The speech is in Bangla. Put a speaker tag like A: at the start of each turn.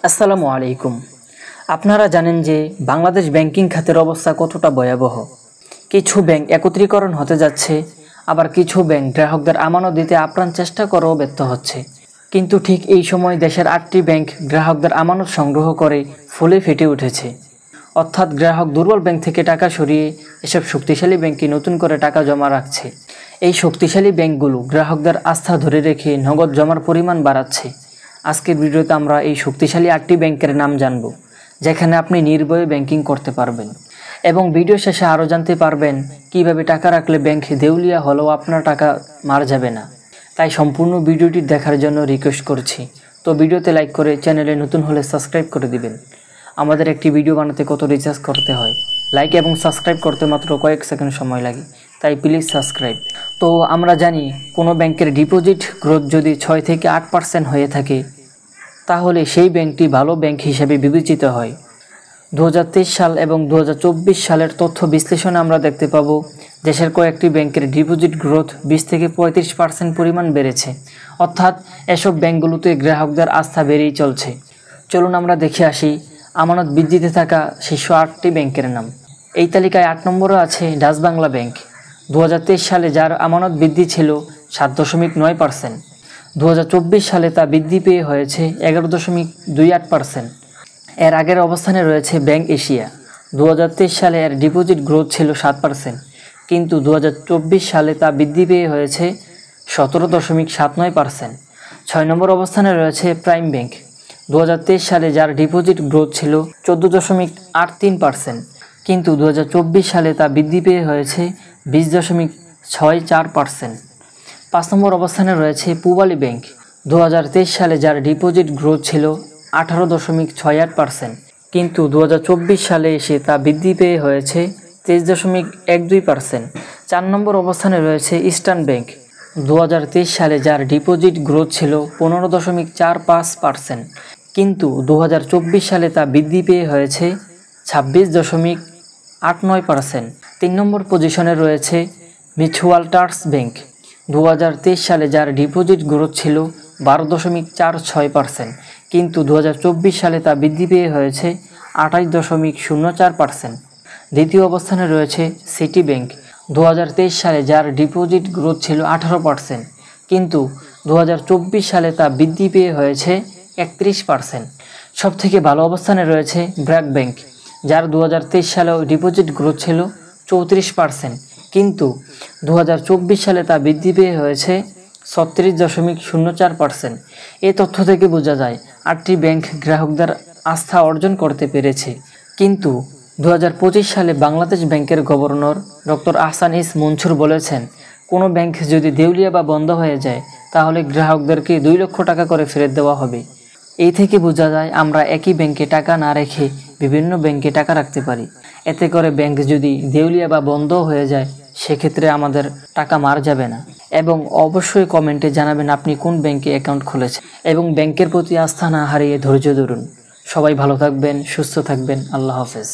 A: আসসালামু আলাইকুম। আপনারা জানেন যে বাংলাদেশ ব্যাংকিং খাতের অবস্থা কতটা ভয়াবহ। কিছু ব্যাংক একত্রীকরণ হতে যাচ্ছে, আবার কিছু ব্যাংক গ্রাহকদের আমানত দিতে আপ্রাণ চেষ্টা করেও ব্যর্থ হচ্ছে। কিন্তু ঠিক এই সময় দেশের 8টি ব্যাংক গ্রাহকদের আমানত সংগ্রহ করে ফুলে ফেটে উঠেছে। অর্থাৎ গ্রাহক দুর্বল ব্যাংক থেকে টাকা সরিয়ে এসব শক্তিশালী ব্যাংকে নতুন করে টাকা জমা রাখছে। এই শক্তিশালী ব্যাংকগুলো গ্রাহকদের আস্থা ধরে রেখে নগদ জমার পরিমাণ বাড়াচ্ছে। আজকের ভিডিওতে আমরা এই শক্তিশালী 8টি ব্যাংকের নাম জানব, যেখানে আপনি নির্ভয়ে ব্যাংকিং করতে পারবেন। এবং ভিডিও শেষে আরও জানতে পারবেন কিভাবে টাকা রাখলে ব্যাংক দেউলিয়া হলেও আপনার টাকা মার যাবে না। তাই সম্পূর্ণ ভিডিওটি দেখার জন্য রিকোয়েস্ট করছি। তো ভিডিওতে লাইক করে চ্যানেলে নতুন হলে সাবস্ক্রাইব করে দিবেন। আমাদের একটি ভিডিও বানাতে কত রিচার্জ করতে হয়, লাইক এবং সাবস্ক্রাইব করতে মাত্র কয়েক সেকেন্ড সময় লাগে, তাই প্লিজ সাবস্ক্রাইব। তো আমরা জানি কোনো ব্যাংকের ডিপোজিট গ্রোথ যদি 6 থেকে 8% হয়ে থাকে, তাহলে সেই ব্যাংকটি ভালো ব্যাংক হিসেবে বিবেচিত হয়। 2023 সাল এবং 2024 সালের তথ্য বিশ্লেষণে আমরা দেখতে পাব দেশের কয়েকটি ব্যাংকের ডিপোজিট গ্রোথ 20 থেকে 35% পরিমাণ বেড়েছে। অর্থাৎ এসব ব্যাংকগুলোতে গ্রাহকদের আস্থা বেড়েই চলছে। চলুন আমরা দেখে আসি আমানত বৃদ্ধিতে থাকা শীর্ষ 8টি ব্যাংকের নাম। এই তালিকায় 8 নম্বরে আছে ডাচ বাংলা ব্যাংক। 2023 সালে যার আমানত বৃদ্ধি ছিল 7.9%। 2024 সালে তা বৃদ্ধি পেয়ে হয়েছে 11.28%। এর আগের অবস্থানে রয়েছে ব্যাংক এশিয়া। 2023 সালে এর ডিপোজিট গ্রোথ ছিল 7%, কিন্তু 2024 সালে তা বৃদ্ধি পেয়ে হয়েছে 17.79%। 6 নম্বর অবস্থানে রয়েছে প্রাইম ব্যাংক। 2023 সালে যার ডিপোজিট গ্রোথ ছিল 14.83%, কিন্তু 2024 সালে তা বৃদ্ধি পেয়ে হয়েছে 20.64%। 5 নম্বর অবস্থানে রয়েছে পূবালী ব্যাংক। 2023 সালে যার ডিপোজিট গ্রোথ ছিল 18.68%, কিন্তু 2024 সালে এসে তা বৃদ্ধি পেয়ে হয়েছে 23.12%। 4 নম্বর অবস্থানে রয়েছে ইস্টার্ন ব্যাংক। 2023 সালে যার ডিপোজিট গ্রোথ ছিল 15.45%, কিন্তু 2024 সালে তা বৃদ্ধি পেয়ে হয়েছে 26.89%। 3 নম্বর পজিশনে রয়েছে মিউচুয়াল ট্রাস্ট ব্যাংক। 2023 সালে যার ডিপোজিট গ্রোথ ছিল 12.46%, কিন্তু 2024 সালে তা বৃদ্ধি পেয়ে হয়েছে 28.04%। দ্বিতীয় অবস্থানে রয়েছে সিটি ব্যাংক। 2023 সালে যার ডিপোজিট গ্রোথ ছিল 18%, কিন্তু 2024 সালে তা বৃদ্ধি পেয়ে হয়েছে 31%। সবথেকে ভালো অবস্থানে রয়েছে ব্র্যাক ব্যাংক, যার 2023 সালেও ডিপোজিট গ্রোথ ছিল 34%, কিন্তু 2024 সালে তা বৃদ্ধি পেয়ে হয়েছে 36.04%। এই তথ্য থেকে বোঝা যায় 8টি ব্যাংক গ্রাহকদের আস্থা অর্জন করতে পেরেছে। কিন্তু 2025 সালে বাংলাদেশ ব্যাংকের গভর্নর ডক্টর আহসান ইস মনসুর বলেছেন, কোনো ব্যাংক যদি দেউলিয়া বা বন্ধ হয়ে যায়, তাহলে গ্রাহকদেরকে 2 লক্ষ টাকা করে ফেরত দেওয়া হবে। এই থেকে বোঝা যায় আমরা একই ব্যাংকে টাকা না রেখে বিভিন্ন ব্যাংকে টাকা রাখতে পারি। এতে করে ব্যাংক যদি দেউলিয়া বা বন্ধ হয়ে যায়, সেক্ষেত্রে আমাদের টাকা মার যাবে না। এবং অবশ্যই কমেন্টে জানাবেন আপনি কোন ব্যাংকে অ্যাকাউন্ট খুলেছেন, এবং ব্যাংকের প্রতি আস্থা না হারিয়ে ধৈর্য ধরুন। সবাই ভালো থাকবেন, সুস্থ থাকবেন। আল্লাহ হাফেজ।